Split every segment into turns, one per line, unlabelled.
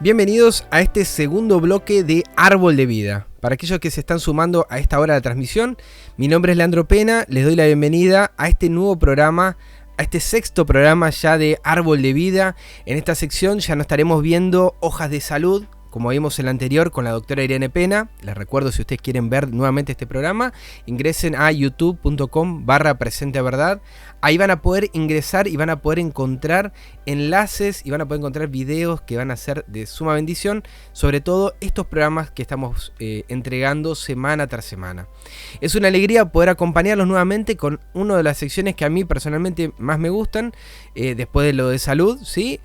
Bienvenidos a este segundo bloque de Árbol de Vida. Para aquellos que se están sumando a esta hora de la transmisión, mi nombre es Leandro Pena, les doy la bienvenida a este nuevo programa, a este sexto programa ya de Árbol de Vida. En esta sección ya nos estaremos viendo hojas de salud, como vimos en la anterior con la doctora Irene Pena. Les recuerdo, si ustedes quieren ver nuevamente este programa, ingresen a youtube.com/presenteverdad. Ahí van a poder ingresar y van a poder encontrar enlaces y van a poder encontrar videos que van a ser de suma bendición, sobre todo estos programas que estamos entregando semana tras semana. Es una alegría poder acompañarlos nuevamente con una de las secciones que a mí personalmente más me gustan, después de lo de salud, ¿sí?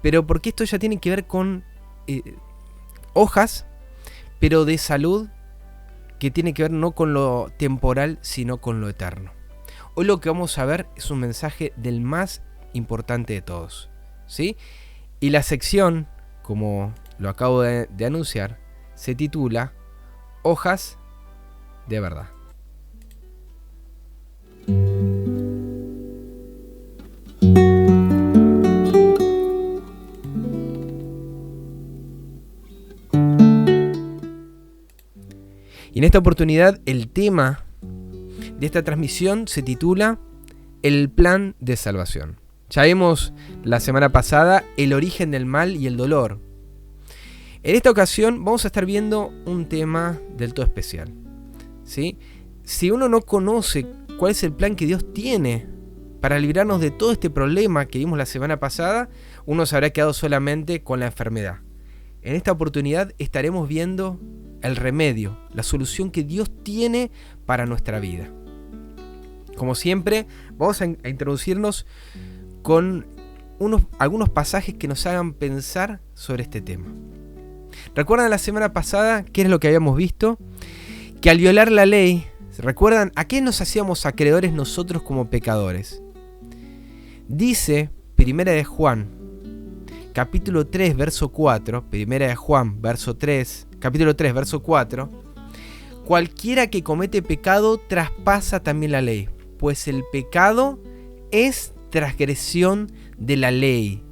Pero porque esto ya tiene que ver con hojas, pero de salud, que tiene que ver no con lo temporal, sino con lo eterno. Hoy lo que vamos a ver es un mensaje del más importante de todos, ¿sí? Y la sección, como lo acabo de anunciar, se titula Hojas de Verdad. Y en esta oportunidad el tema de esta transmisión se titula El plan de salvación. Ya vimos la semana pasada el origen del mal y el dolor. En esta ocasión vamos a estar viendo un tema del todo especial, ¿sí? Si uno no conoce cuál es el plan que Dios tiene para librarnos de todo este problema que vimos la semana pasada, uno se habrá quedado solamente con la enfermedad. En esta oportunidad estaremos viendo el remedio, la solución que Dios tiene para nuestra vida. Como siempre, vamos a introducirnos con algunos pasajes que nos hagan pensar sobre este tema. ¿Recuerdan la semana pasada qué es lo que habíamos visto? Que al violar la ley, ¿recuerdan a qué nos hacíamos acreedores nosotros como pecadores? Dice Primera de Juan, capítulo 3, verso 4, Primera de Juan, capítulo 3, verso 4, cualquiera que comete pecado traspasa también la ley, pues el pecado es transgresión de la ley.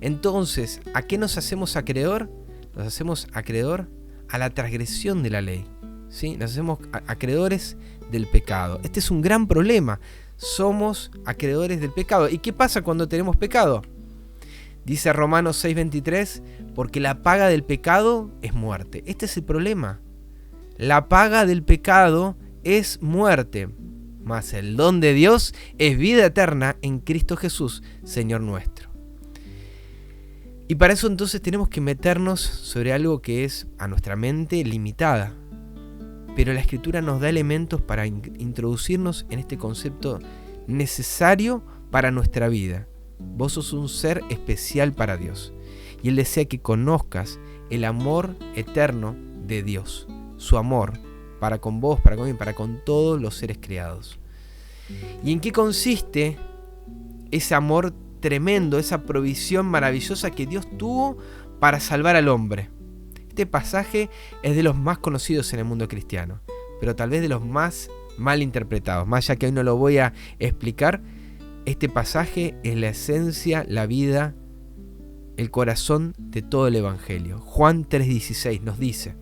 Entonces, ¿a qué nos hacemos acreedor? Nos hacemos acreedor a la transgresión de la ley, ¿sí? Nos hacemos acreedores del pecado. Este es un gran problema. Somos acreedores del pecado. ¿Y qué pasa cuando tenemos pecado? Dice Romanos 6:23, porque la paga del pecado es muerte. Este es el problema. La paga del pecado es muerte, mas el don de Dios es vida eterna en Cristo Jesús, Señor nuestro. Y para eso entonces tenemos que meternos sobre algo que es a nuestra mente limitada. Pero la Escritura nos da elementos para introducirnos en este concepto necesario para nuestra vida. Vos sos un ser especial para Dios. Y Él desea que conozcas el amor eterno de Dios. Su amor para con vos, para conmigo, para con todos los seres creados. ¿Y en qué consiste ese amor tremendo, esa provisión maravillosa que Dios tuvo para salvar al hombre? Este pasaje es de los más conocidos en el mundo cristiano, pero tal vez de los más mal interpretados. Más allá que hoy no lo voy a explicar, este pasaje es la esencia, la vida, el corazón de todo el Evangelio. Juan 3:16 nos dice,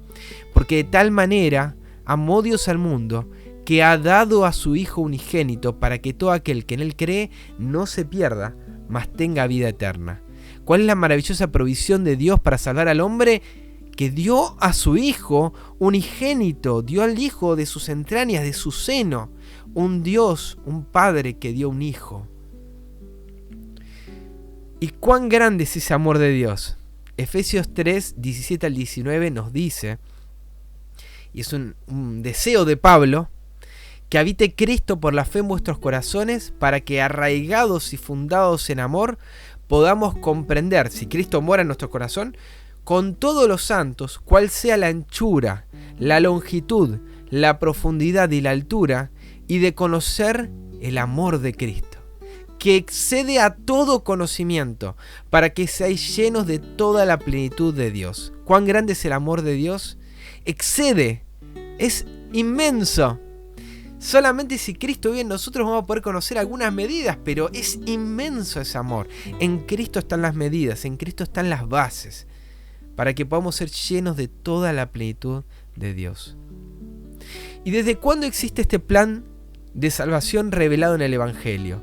porque de tal manera amó Dios al mundo, que ha dado a su Hijo unigénito, para que todo aquel que en Él cree no se pierda, mas tenga vida eterna. ¿Cuál es la maravillosa provisión de Dios para salvar al hombre? Que dio a su Hijo unigénito, dio al Hijo de sus entrañas, de su seno. Un Dios, un Padre que dio un Hijo. ¿Y cuán grande es ese amor de Dios? Efesios 3, 17 al 19 nos dice, y es un deseo de Pablo, que habite Cristo por la fe en vuestros corazones, para que arraigados y fundados en amor, podamos comprender, si Cristo mora en nuestro corazón, con todos los santos, cuál sea la anchura, la longitud, la profundidad y la altura, y de conocer el amor de Cristo, que excede a todo conocimiento, para que seáis llenos de toda la plenitud de Dios. ¿Cuán grande es el amor de Dios? Excede, es inmenso. Solamente si Cristo vive en nosotros vamos a poder conocer algunas medidas, pero es inmenso ese amor. En Cristo están las medidas, en Cristo están las bases. para que podamos ser llenos de toda la plenitud de Dios. ¿Y desde cuándo existe este plan de salvación revelado en el Evangelio?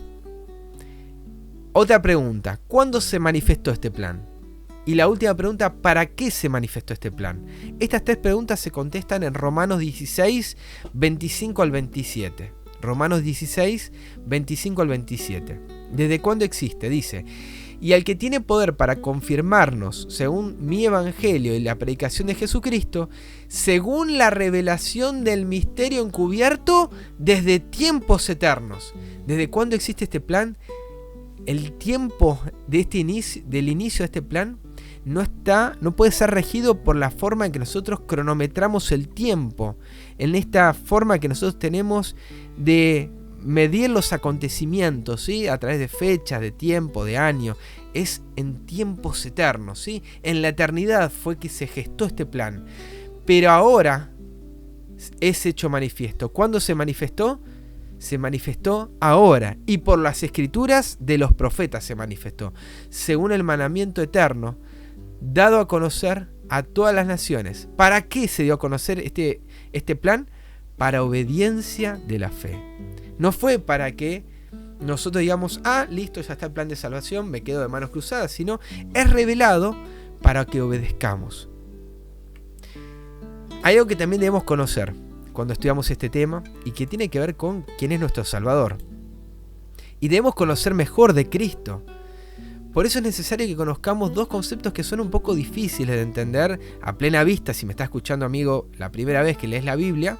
Otra pregunta, ¿cuándo se manifestó este plan? Y la última pregunta, ¿para qué se manifestó este plan? Estas tres preguntas se contestan en Romanos 16, 25 al 27. Romanos 16, 25 al 27. ¿Desde cuándo existe? Dice: y al que tiene poder para confirmarnos, según mi evangelio y la predicación de Jesucristo, según la revelación del misterio encubierto desde tiempos eternos. ¿Desde cuándo existe este plan? El tiempo de del inicio de este plan no puede ser regido por la forma en que nosotros cronometramos el tiempo, en esta forma que nosotros tenemos de medir los acontecimientos, ¿sí? A través de fechas, de tiempo, de años. Es en tiempos eternos, ¿sí? En la eternidad fue que se gestó este plan, pero ahora es hecho manifiesto. ¿Cuándo se manifestó? Se manifestó ahora, y por las escrituras de los profetas se manifestó, según el mandamiento eterno, dado a conocer a todas las naciones. ¿Para qué se dio a conocer este plan? Para obediencia de la fe. No fue para que nosotros digamos, listo, ya está el plan de salvación, me quedo de manos cruzadas, sino es revelado para que obedezcamos. Hay algo que también debemos conocer cuando estudiamos este tema y que tiene que ver con quién es nuestro Salvador. Y debemos conocer mejor de Cristo. Por eso es necesario que conozcamos dos conceptos que son un poco difíciles de entender a plena vista, si me está escuchando, amigo, la primera vez que lees la Biblia,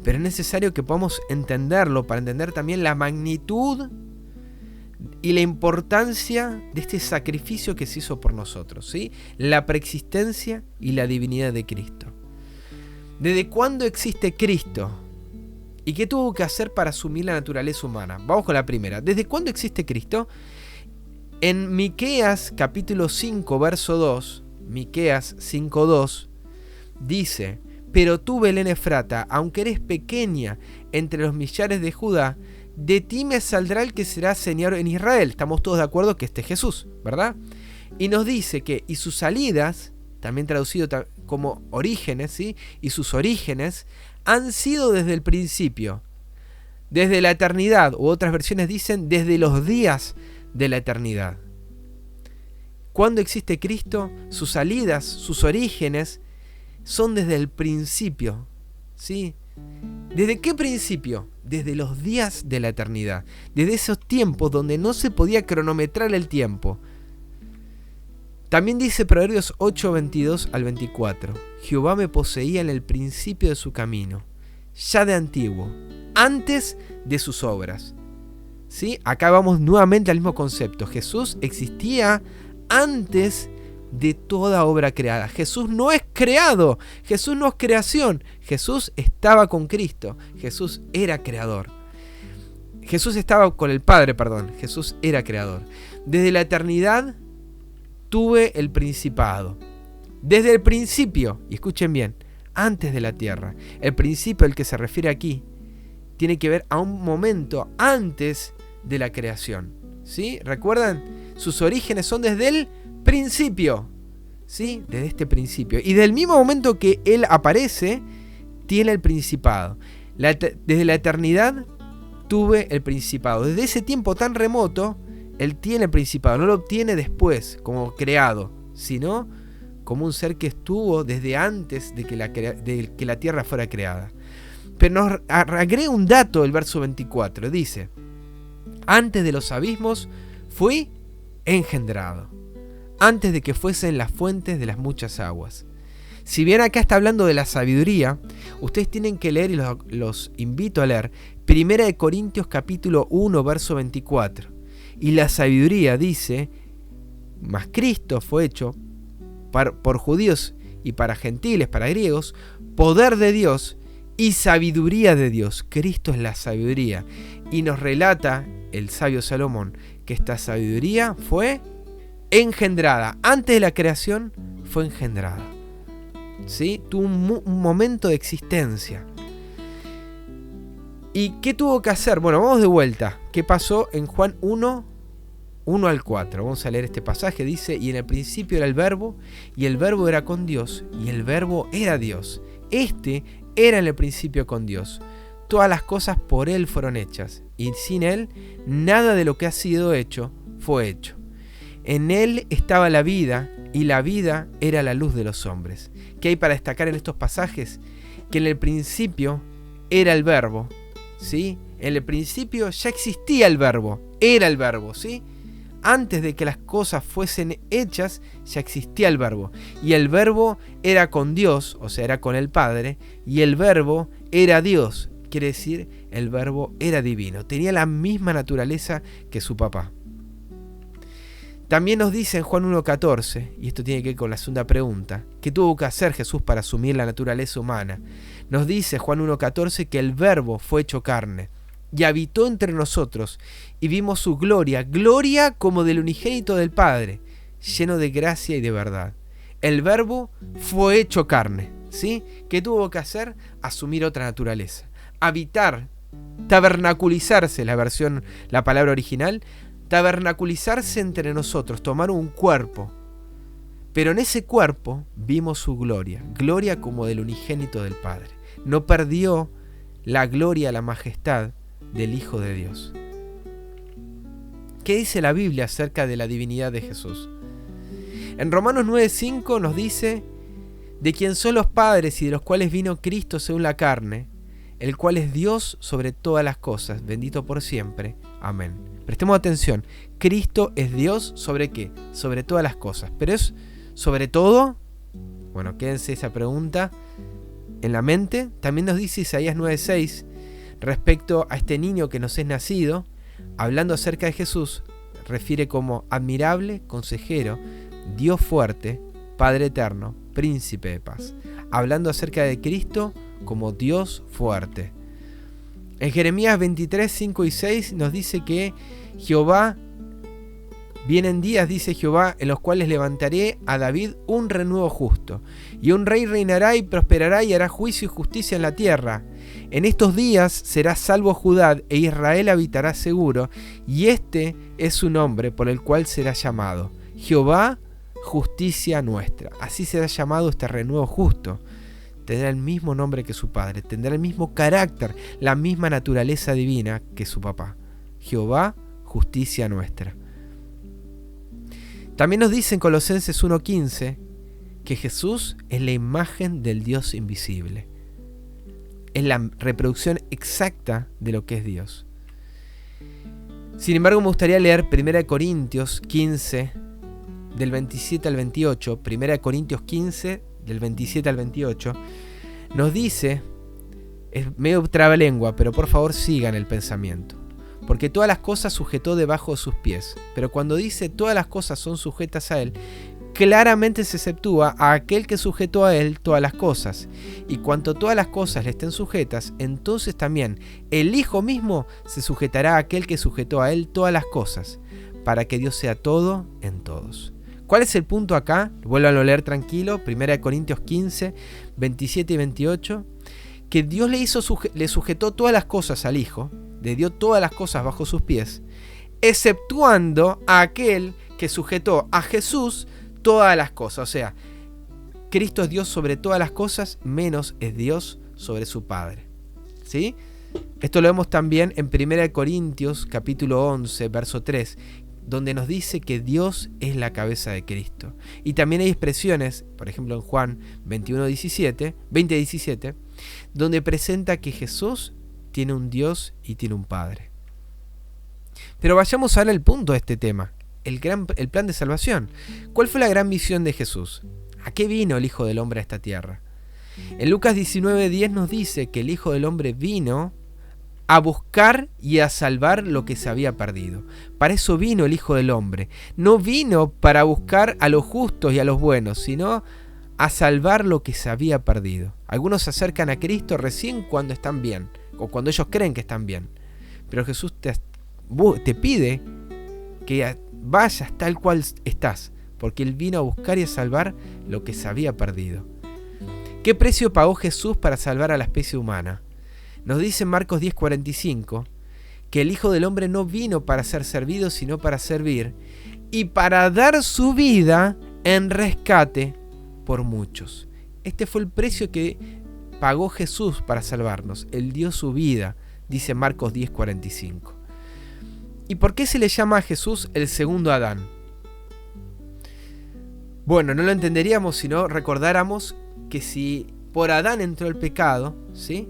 pero es necesario que podamos entenderlo para entender también la magnitud y la importancia de este sacrificio que se hizo por nosotros, ¿sí? La preexistencia y la divinidad de Cristo. ¿Desde cuándo existe Cristo? ¿Y qué tuvo que hacer para asumir la naturaleza humana? Vamos con la primera. ¿Desde cuándo existe Cristo? En Miqueas capítulo 5, verso 2, Miqueas 5:2, dice: pero tú, Belén Efrata, aunque eres pequeña entre los millares de Judá, de ti me saldrá el que será Señor en Israel. Estamos todos de acuerdo que este es Jesús, ¿verdad? Y nos dice que, y sus salidas, también traducido como orígenes, ¿sí? Y sus orígenes han sido desde el principio, desde la eternidad, u otras versiones dicen desde los días de la eternidad. ¿Cuándo existe Cristo? Sus salidas, sus orígenes son desde el principio, ¿sí? ¿Desde qué principio? Desde los días de la eternidad, desde esos tiempos donde no se podía cronometrar el tiempo. También dice Proverbios 8, 22 al 24: Jehová me poseía en el principio de su camino, ya de antiguo, antes de sus obras. ¿Sí? Acá vamos nuevamente al mismo concepto. Jesús existía antes de toda obra creada. Jesús no es creado, Jesús no es creación. Jesús estaba con Cristo, Jesús era creador. Jesús estaba con el Padre, Jesús era creador. Desde la eternidad tuve el principado. Desde el principio, y escuchen bien, antes de la tierra. El principio al que se refiere aquí tiene que ver a un momento antes de la creación, ¿sí? ¿Recuerdan? Sus orígenes son desde el principio, ¿sí? Desde este principio. Y desde el mismo momento que Él aparece, tiene el principado. Desde la eternidad tuve el principado. Desde ese tiempo tan remoto, Él tiene el principado. No lo obtiene después, como creado, sino como un ser que estuvo desde antes de que la tierra fuera creada. Pero nos agrega un dato el verso 24. Dice: antes de los abismos fui engendrado, antes de que fuesen las fuentes de las muchas aguas. Si bien acá está hablando de la sabiduría, ustedes tienen que leer, y los invito a leer, 1 Corintios capítulo 1, verso 24. Y la sabiduría dice: mas Cristo fue hecho por judíos y para gentiles, para griegos, poder de Dios y sabiduría de Dios. Cristo es la sabiduría. Y nos relata el sabio Salomón que esta sabiduría fue engendrada. Antes de la creación fue engendrada, ¿sí? Tuvo un momento de existencia. ¿Y qué tuvo que hacer? Bueno, vamos de vuelta. ¿Qué pasó en Juan 1, 1 al 4. Vamos a leer este pasaje. Dice: y en el principio era el Verbo, y el Verbo era con Dios, y el Verbo era Dios. Este era en el principio con Dios. Todas las cosas por Él fueron hechas, y sin Él nada de lo que ha sido hecho fue hecho. En Él estaba la vida, y la vida era la luz de los hombres. ¿Qué hay para destacar en estos pasajes? Que en el principio era el Verbo, ¿sí? En el principio ya existía el Verbo, era el Verbo, ¿sí? Antes de que las cosas fuesen hechas, ya existía el Verbo. Y el Verbo era con Dios, o sea, era con el Padre, y el Verbo era Dios. Quiere decir, el Verbo era divino, tenía la misma naturaleza que su papá. También nos dice en Juan 1:14, y esto tiene que ver con la segunda pregunta, ¿qué tuvo que hacer Jesús para asumir la naturaleza humana? Nos dice Juan 1:14 que el Verbo fue hecho carne y habitó entre nosotros, y vimos su gloria, gloria como del unigénito del Padre, lleno de gracia y de verdad. El Verbo fue hecho carne, ¿sí? ¿Qué tuvo que hacer? Asumir otra naturaleza, habitar, tabernaculizarse, la palabra original, tabernaculizarse entre nosotros, tomar un cuerpo. Pero en ese cuerpo vimos su gloria, gloria como del unigénito del Padre. No perdió la gloria, la majestad del Hijo de Dios. ¿Qué dice la Biblia acerca de la divinidad de Jesús? En Romanos 9:5 nos dice: de quien son los padres y de los cuales vino Cristo según la carne, el cual es Dios sobre todas las cosas, bendito por siempre. Amén. Prestemos atención, Cristo es Dios ¿sobre qué? Sobre todas las cosas. ¿Pero es sobre todo? Bueno, quédense esa pregunta en la mente. También nos dice Isaías 9:6, respecto a este niño que nos es nacido, hablando acerca de Jesús, refiere como admirable, consejero, Dios fuerte, Padre eterno, príncipe de paz. Hablando acerca de Cristo como Dios fuerte. En Jeremías 23:5 y 6 nos dice que Jehová, vienen días, dice Jehová, en los cuales levantaré a David un renuevo justo, y un rey reinará y prosperará y hará juicio y justicia en la tierra. En estos días será salvo Judá, e Israel habitará seguro, y este es su nombre por el cual será llamado Jehová, justicia nuestra. Así será llamado este renuevo justo. Tendrá el mismo nombre que su padre, tendrá el mismo carácter, la misma naturaleza divina que su papá. Jehová, justicia nuestra. También nos dice en Colosenses 1:15 que Jesús es la imagen del Dios invisible. Es la reproducción exacta de lo que es Dios. Sin embargo, me gustaría leer 1 Corintios 15, del 27 al 28. 1 Corintios 15, del 27 al 28. Nos dice, es medio trabalengua, pero por favor sigan el pensamiento. Porque todas las cosas sujetó debajo de sus pies. Pero cuando dice todas las cosas son sujetas a él, claramente se exceptúa a aquel que sujetó a él todas las cosas. Y cuanto todas las cosas le estén sujetas, entonces también el Hijo mismo se sujetará a aquel que sujetó a él todas las cosas, para que Dios sea todo en todos. ¿Cuál es el punto acá? Vuelvan a leer tranquilo, 1 Corintios 15, 27 y 28. Que Dios le sujetó todas las cosas al Hijo, le dio todas las cosas bajo sus pies, exceptuando a aquel que sujetó a Jesús todas las cosas. O sea, Cristo es Dios sobre todas las cosas, menos es Dios sobre su Padre. ¿Sí? Esto lo vemos también en 1 Corintios capítulo 11, verso 3, donde nos dice que Dios es la cabeza de Cristo. Y también hay expresiones, por ejemplo en Juan 20:17, donde presenta que Jesús tiene un Dios y tiene un Padre. Pero vayamos ahora al punto de este tema, el plan de salvación. ¿Cuál fue la gran misión de Jesús? ¿A qué vino el Hijo del Hombre a esta tierra? En Lucas 19:10 nos dice que el Hijo del Hombre vino a buscar y a salvar lo que se había perdido. Para eso vino el Hijo del Hombre. No vino para buscar a los justos y a los buenos, sino a salvar lo que se había perdido. Algunos se acercan a Cristo recién cuando están bien, o cuando ellos creen que están bien. Pero Jesús te pide que vayas tal cual estás, porque Él vino a buscar y a salvar lo que se había perdido. ¿Qué precio pagó Jesús para salvar a la especie humana? Nos dice en Marcos 10:45 que el Hijo del Hombre no vino para ser servido, sino para servir, y para dar su vida en rescate por muchos. Este fue el precio que pagó Jesús para salvarnos. Él dio su vida, dice Marcos 10:45. ¿Y por qué se le llama a Jesús el segundo Adán? Bueno, no lo entenderíamos si no recordáramos que si por Adán entró el pecado, ¿sí?,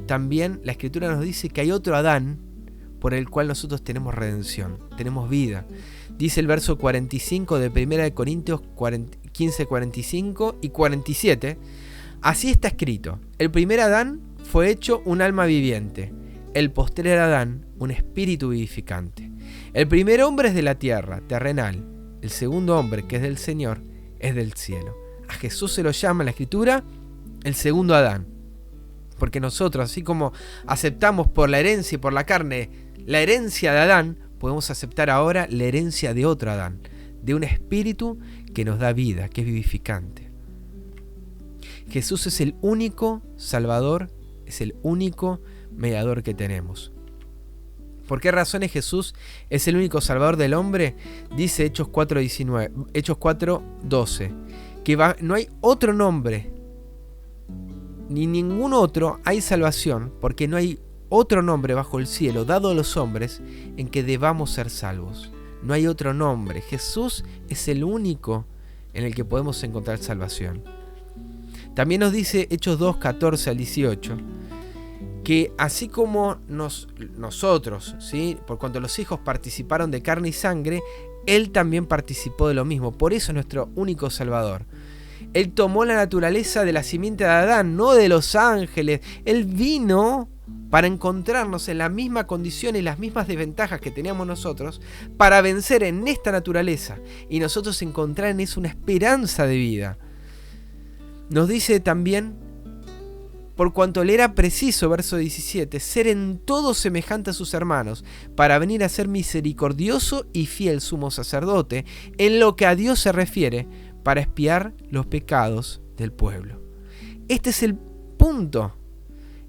también la Escritura nos dice que hay otro Adán por el cual nosotros tenemos redención, tenemos vida. Dice el verso 45 de 1 Corintios 15, 45 y 47. Así está escrito: el primer Adán fue hecho un alma viviente, el postrer Adán un espíritu vivificante. El primer hombre es de la tierra, terrenal. El segundo hombre, que es del Señor, es del cielo. A Jesús se lo llama en la Escritura el segundo Adán. Porque nosotros, así como aceptamos por la herencia y por la carne la herencia de Adán, podemos aceptar ahora la herencia de otro Adán, de un espíritu que nos da vida, que es vivificante. Jesús es el único Salvador, es el único mediador que tenemos. ¿Por qué razones Jesús es el único Salvador del hombre? Dice Hechos 4:12, que no hay otro nombre, ni ningún otro hay salvación, porque no hay otro nombre bajo el cielo dado a los hombres en que debamos ser salvos. No hay otro nombre. Jesús es el único en el que podemos encontrar salvación. También nos dice Hechos 2:14 al 18, que así como nosotros, ¿sí?, por cuanto los hijos participaron de carne y sangre, Él también participó de lo mismo. Por eso es nuestro único Salvador. Él tomó la naturaleza de la simiente de Adán, no de los ángeles. Él vino para encontrarnos en la misma condición y las mismas desventajas que teníamos nosotros, para vencer en esta naturaleza y nosotros encontrar en eso una esperanza de vida. Nos dice también, por cuanto le era preciso, verso 17, ser en todo semejante a sus hermanos, para venir a ser misericordioso y fiel sumo sacerdote, en lo que a Dios se refiere, para expiar los pecados del pueblo. Este es el punto.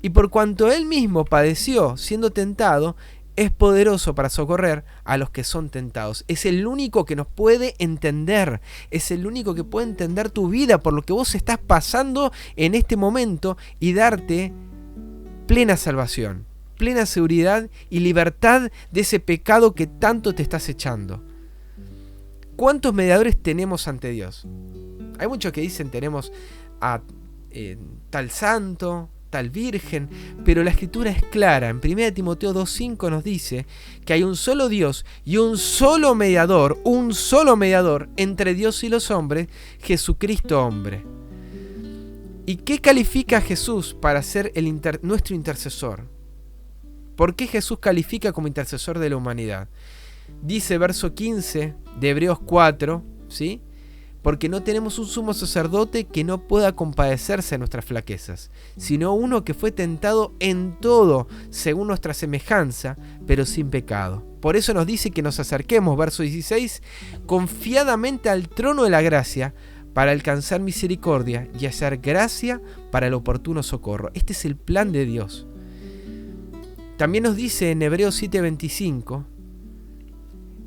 Y por cuanto Él mismo padeció siendo tentado, es poderoso para socorrer a los que son tentados. Es el único que nos puede entender. Es el único que puede entender tu vida, por lo que vos estás pasando en este momento, y darte plena salvación, plena seguridad y libertad de ese pecado que tanto te estás echando. ¿Cuántos mediadores tenemos ante Dios? Hay muchos que dicen tenemos a tal santo, tal virgen, pero la Escritura es clara. En 1 Timoteo 2:5 nos dice que hay un solo Dios y un solo mediador entre Dios y los hombres, Jesucristo hombre. ¿Y qué califica a Jesús para ser nuestro intercesor? ¿Por qué Jesús califica como intercesor de la humanidad? Dice verso 15 de Hebreos 4, ¿sí?, porque no tenemos un sumo sacerdote que no pueda compadecerse de nuestras flaquezas, sino uno que fue tentado en todo según nuestra semejanza, pero sin pecado. Por eso nos dice que nos acerquemos, verso 16, confiadamente al trono de la gracia, para alcanzar misericordia y hallar gracia para el oportuno socorro. Este es el plan de Dios. También nos dice en Hebreos 7:25,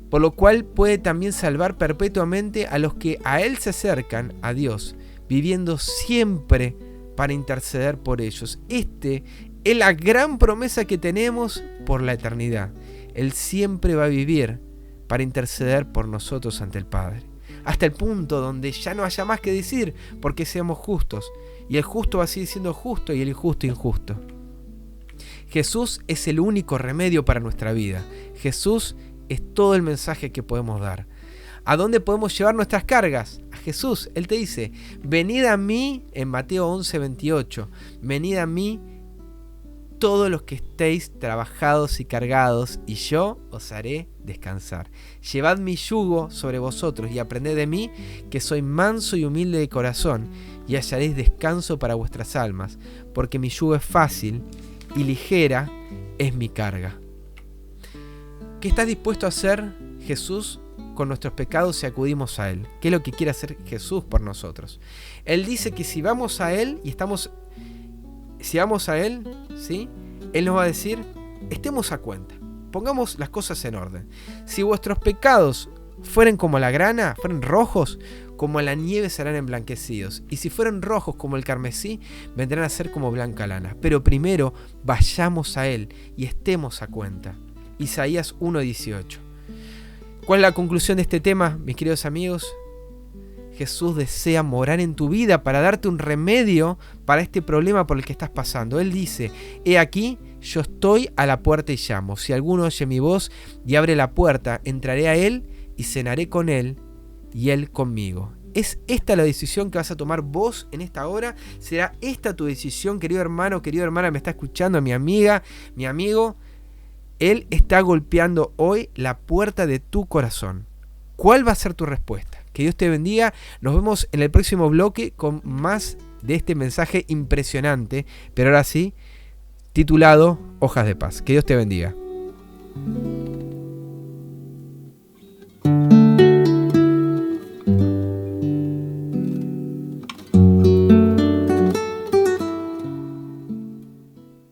por lo cual puede también salvar perpetuamente a los que a Él se acercan, a Dios, viviendo siempre para interceder por ellos. Este es la gran promesa que tenemos por la eternidad. Él siempre va a vivir para interceder por nosotros ante el Padre, hasta el punto donde ya no haya más que decir, porque seamos justos, y el justo va a seguir siendo justo y el injusto injusto. Jesús es el único remedio para nuestra vida. Jesús es todo el mensaje que podemos dar. ¿A dónde podemos llevar nuestras cargas? A Jesús. Él te dice, venid a mí, en Mateo 11:28, venid a mí todos los que estéis trabajados y cargados, y yo os haré descansar. Llevad mi yugo sobre vosotros y aprended de mí, que soy manso y humilde de corazón, y hallaréis descanso para vuestras almas, porque mi yugo es fácil y ligera es mi carga. ¿Qué estás dispuesto a hacer Jesús con nuestros pecados si acudimos a Él? ¿Qué es lo que quiere hacer Jesús por nosotros? Él dice que si vamos a Él y si vamos a Él, ¿sí?, Él nos va a decir, estemos a cuenta. Pongamos las cosas en orden. Si vuestros pecados fueren como la grana, fueren rojos, como la nieve serán emblanquecidos. Y si fueren rojos como el carmesí, vendrán a ser como blanca lana. Pero primero vayamos a Él y estemos a cuenta. Isaías 1:18. ¿Cuál es la conclusión de este tema, mis queridos amigos? Jesús desea morar en tu vida para darte un remedio para este problema por el que estás pasando. Él dice: he aquí, yo estoy a la puerta y llamo. Si alguno oye mi voz y abre la puerta, entraré a Él y cenaré con Él y Él conmigo. ¿Es esta la decisión que vas a tomar vos en esta hora? ¿Será esta tu decisión, querido hermano, querida hermana, me está escuchando, mi amiga, mi amigo? Él está golpeando hoy la puerta de tu corazón. ¿Cuál va a ser tu respuesta? Que Dios te bendiga. Nos vemos en el próximo bloque con más de este mensaje impresionante, pero ahora sí, titulado Hojas de Paz. Que Dios te bendiga.